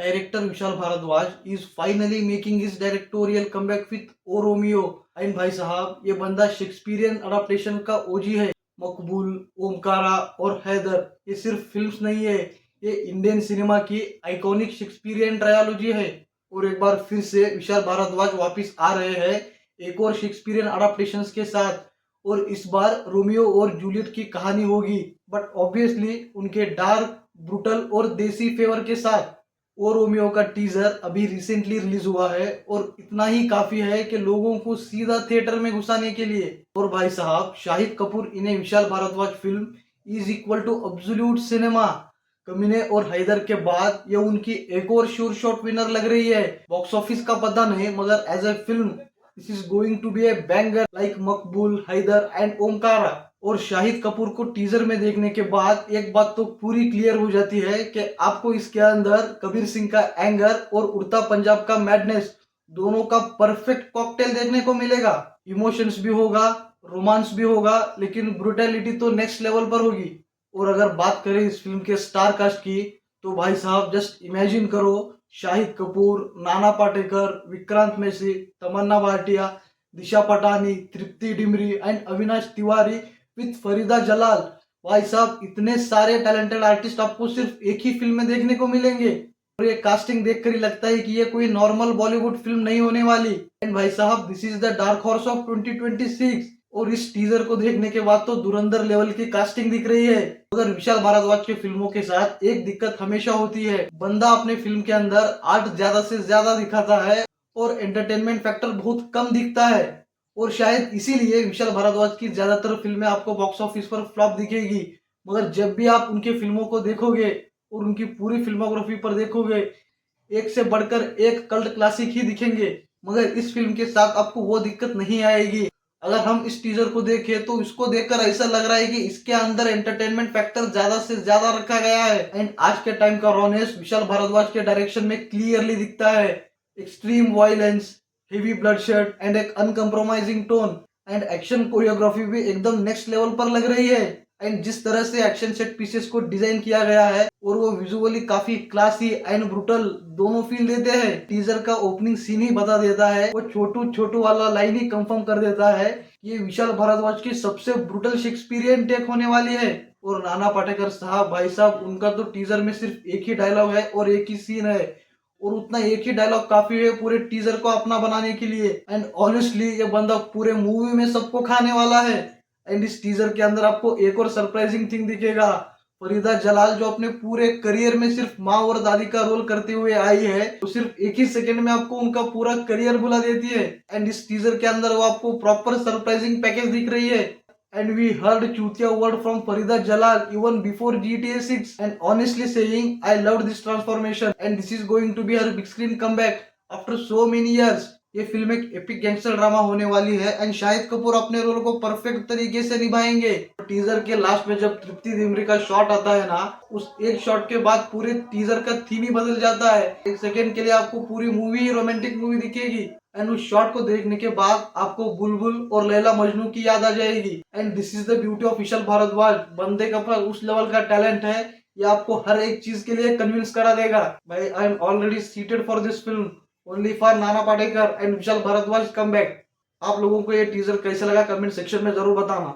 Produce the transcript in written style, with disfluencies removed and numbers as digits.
Director Vishal Bharadwaj is finally making his directorial comeback with O Romeo. And भाई साहब ये बंदा Shakespearean adaptation का ओजी है। मकबूल, ओमकारा और हैदर ये सिर्फ फिल्म्स नहीं है, ये इंडियन सिनेमा की आइकॉनिक शेक्सपियरियन ट्रायोलॉजी है। और एक बार फिर से विशाल भारद्वाज वापस आ रहे हैं एक और शेक्सपियरियन अडाप्टेशंस के साथ, और इस बार रोमियो और जूलियट की कहानी होगी, बट ऑब्वियसली उनके डार्क, ब्रूटल और देसी फेवर के साथ। और रोमियो का टीजर अभी रिसेंटली रिलीज हुआ है और इतना ही काफी है कि लोगों को सीधा थिएटर में घुसाने के लिए। और भाई साहब शाहिद कपूर इन्हें Vishal Bhardwaj film is equal to absolute cinema. Kaminey और हैदर के बाद ये उनकी एक और श्योर शॉट विनर लग रही है। बॉक्स ऑफिस का पता नहीं, मगर as a film this is going to be a banger like Maqbool, Haider and Omkara. और शाहिद कपूर को टीजर में देखने के बाद एक बात तो पूरी क्लियर हो जाती है कि आपको इसके अंदर कबीर सिंह का एंगर और उड़ता पंजाब का मैडनेस दोनों का परफेक्ट कॉकटेल देखने को मिलेगा। इमोशंस भी होगा, रोमांस भी होगा, लेकिन ब्रुटैलिटी तो नेक्स्ट लेवल पर होगी। और अगर बात करें इस फिल्म के स्टार कास्ट की, तो भाई साहब जस्ट इमेजिन करो, शाहिद कपूर, नाना पाटेकर, विक्रांत मैसी, तमन्ना भाटिया, दिशा पटानी, तृप्ति डिमरी एंड अविनाश तिवारी विथ फरीदा जलाल। भाई साहब इतने सारे टैलेंटेड आर्टिस्ट आपको सिर्फ एक ही फिल्म में देखने को मिलेंगे। और ये कास्टिंग देखकर ही लगता है कि ये कोई नॉर्मल बॉलीवुड फिल्म नहीं होने वाली। एंड भाई साहब this is the dark horse of 2026। और इस टीजर को देखने के बाद तो धुरंधर लेवल की कास्टिंग दिख रही है। मगर विशाल भारद्वाज के फिल्मों के साथ एक दिक्कत हमेशा होती है, बंदा अपने फिल्म के अंदर आर्ट ज्यादा से ज्यादा दिखाता है और एंटरटेनमेंट फैक्टर बहुत कम दिखता है। और शायद इसीलिए विशाल भारद्वाज की ज्यादातर फिल्में आपको बॉक्स ऑफिस पर फ्लॉप दिखेगी। मगर जब भी आप उनके फिल्मों को देखोगे और उनकी पूरी फिल्मोग्राफी पर देखोगे, एक से बढ़कर एक कल्ट क्लासिक ही दिखेंगे। मगर इस फिल्म के साथ आपको वो दिक्कत नहीं आएगी। अगर हम इस टीजर को देखें तो इसको देखकर ऐसा लग रहा है कि इसके अंदर एंटरटेनमेंट फैक्टर ज्यादा से ज्यादा रखा गया है। एंड आज के टाइम का रॉनेस विशाल भारद्वाज के डायरेक्शन में क्लियरली दिखता है। Extreme violence, heavy bloodshed and एक uncompromising tone and action choreography भी एकदम नेक्स्ट लेवल पर लग रही है। एंड जिस तरह से एक्शन सेट पीसेस को डिजाइन किया गया है और वो विजुअली काफी क्लासी एंड ब्रूटल दोनों फील देते हैं। टीजर का ओपनिंग सीन ही बता देता है, वो छोटू छोटू वाला लाइन ही कंफर्म कर देता है ये विशाल भारद्वाज की सबसे ब्रूटल शेक्सपियरियन टेक होने वाली है। और नाना पाटेकर साहब, भाई साहब उनका तो टीजर में सिर्फ एक ही डायलॉग है और एक ही सीन है, और उतना एक ही डायलॉग काफी है पूरे टीजर को अपना बनाने के लिए। एंड ऑनेस्टली ये बंदा पूरे मूवी में सबको खाने वाला है। एंड इस टीजर के अंदर आपको एक और सरप्राइजिंग थिंग दिखेगा, फरीदा जलाल जो अपने पूरे करियर में सिर्फ माँ और दादी का रोल करते हुए आई है, तो सिर्फ एक ही सेकंड में आपको उनका पूरा करियर बुला देती है। एंड इस टीजर के अंदर वो आपको प्रॉपर सरप्राइजिंग पैकेज दिख रही है। And we heard Chutia word from Farida Jalal even before GTA 6, and honestly saying I loved this transformation and this is going to be her big screen comeback after so many years। ये film एक epic gangster drama होने वाली है and Shahid Kapoor अपने role को perfect तरीके से निभाएंगे। टीजर के लास्ट में जब तृप्ति डिमरी का शॉट आता है ना, उस एक शॉट के बाद पूरे टीजर का थीम ही बदल जाता है। एक सेकेंड के लिए आपको पूरी मूवी रोमांटिक मूवी दिखेगी एंड उस शॉट को देखने के बाद आपको बुलबुल और लैला मजनू की याद आ जाएगी। And this is the beauty of Vishal Bhardwaj. बंदे का पास उस लेवल का टैलेंट है, ये आपको हर एक चीज के लिए कन्विंस करा देगा। भाई I am already seated for this film only for Nana Patekar and Vishal Bhardwaj come back. आप लोगों को ये टीजर कैसा लगा कमेंट सेक्शन में जरूर बताना।